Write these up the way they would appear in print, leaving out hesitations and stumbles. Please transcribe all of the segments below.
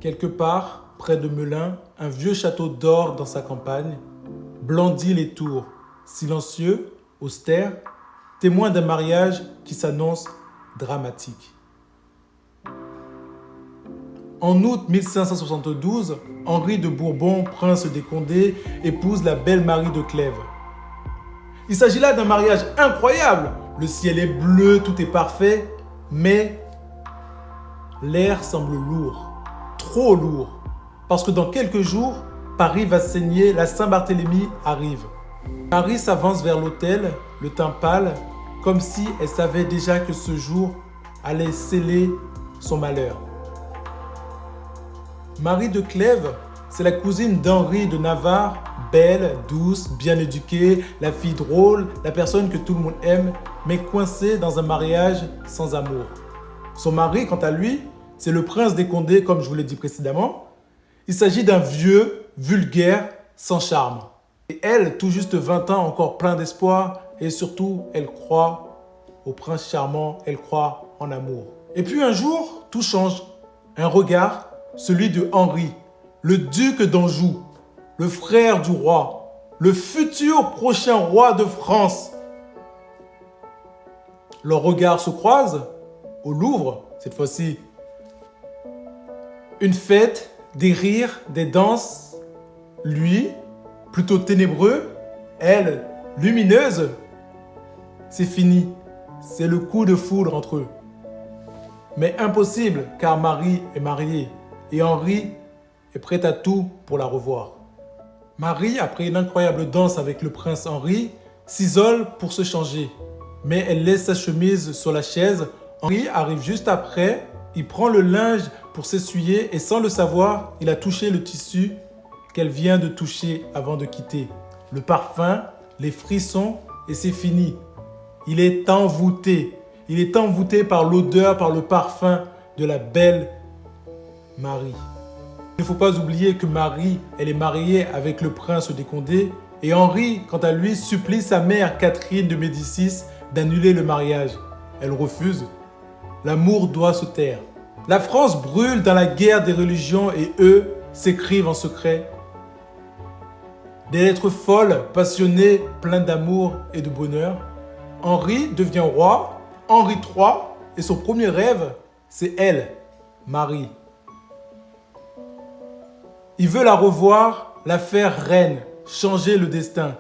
Quelque part, près de Melun, un vieux château dort dans sa campagne, blandit les tours, silencieux, austère, témoin d'un mariage qui s'annonce dramatique. En août 1572, Henri de Bourbon, prince des Condés, épouse la belle Marie de Clèves. Il s'agit là d'un mariage incroyable. Le ciel est bleu, tout est parfait, mais l'air semble lourd, trop lourd. Parce que dans quelques jours, Paris va saigner, la Saint-Barthélemy arrive. Marie s'avance vers l'autel, le teint pâle, comme si elle savait déjà que ce jour allait sceller son malheur. Marie de Clèves, c'est la cousine d'Henri de Navarre, belle, douce, bien éduquée, la fille drôle, la personne que tout le monde aime, mais coincée dans un mariage sans amour. Son mari, quant à lui, c'est le prince des Condés, comme je vous l'ai dit précédemment. Il s'agit d'un vieux, vulgaire, sans charme. Et elle, tout juste 20 ans, encore plein d'espoir, et surtout, elle croit au prince charmant, elle croit en amour. Et puis un jour, tout change. Un regard, celui de Henri, le duc d'Anjou, le frère du roi, le futur prochain roi de France. Leurs regards se croisent au Louvre, cette fois-ci. Une fête, des rires, des danses. Lui, plutôt ténébreux, elle, lumineuse. C'est fini, c'est le coup de foudre entre eux. Mais impossible, car Marie est mariée et Henri est prêt à tout pour la revoir. Marie, après une incroyable danse avec le prince Henri, s'isole pour se changer. Mais elle laisse sa chemise sur la chaise. Henri arrive juste après, il prend le linge pour s'essuyer et sans le savoir, il a touché le tissu qu'elle vient de toucher avant de quitter. Le parfum, les frissons et c'est fini. Il est envoûté. Il est envoûté par l'odeur, par le parfum de la belle Marie. Il ne faut pas oublier que Marie, elle est mariée avec le prince des Condés et Henri, quant à lui, supplie sa mère Catherine de Médicis d'annuler le mariage. Elle refuse. L'amour doit se taire. La France brûle dans la guerre des religions et eux s'écrivent en secret. Des lettres folles, passionnées, pleines d'amour et de bonheur. Henri devient roi, Henri III, et son premier rêve, c'est elle, Marie. Il veut la revoir, la faire reine, changer le destin.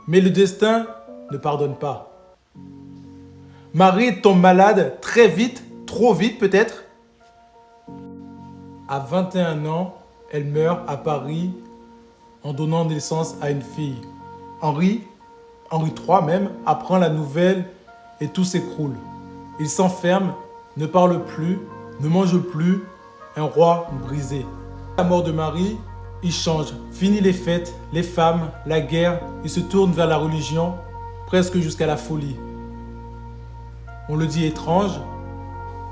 Mais le destin ne pardonne pas. Marie tombe malade très vite, trop vite peut-être. À 21 ans, elle meurt à Paris en donnant naissance à une fille. Henri III même, apprend la nouvelle et tout s'écroule. Il s'enferme, ne parle plus, ne mange plus, un roi brisé. À la mort de Marie, il change. Fini les fêtes, les femmes, la guerre, il se tourne vers la religion, presque jusqu'à la folie. On le dit étrange,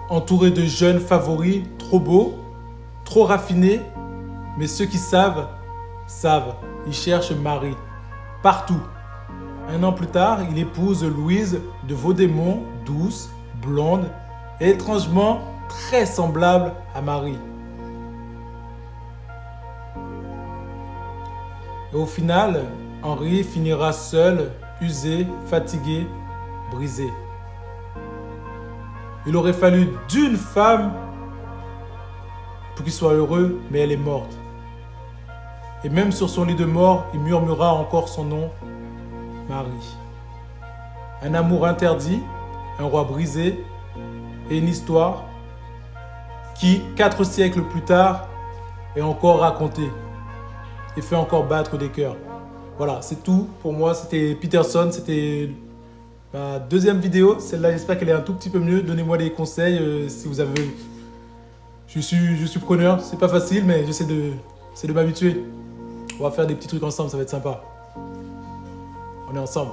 entouré de jeunes favoris, trop beaux, trop raffinés, mais ceux qui savent, ils cherchent Marie, partout. Un an plus tard, il épouse Louise de Vaudémont, douce, blonde et étrangement très semblable à Marie. Et au final, Henri finira seul, usé, fatigué, brisé. Il aurait fallu d'une femme pour qu'il soit heureux, mais elle est morte. Et même sur son lit de mort, il murmura encore son nom, Marie. Un amour interdit, un roi brisé et une histoire qui, 4 siècles plus tard, est encore racontée et fait encore battre des cœurs. Voilà, c'est tout pour moi. C'était Peterson, c'était ma deuxième vidéo. Celle-là, j'espère qu'elle est un tout petit peu mieux. Donnez-moi des conseils si vous avez... Je suis preneur, c'est pas facile, mais j'essaie de m'habituer. On va faire des petits trucs ensemble, ça va être sympa. On est ensemble.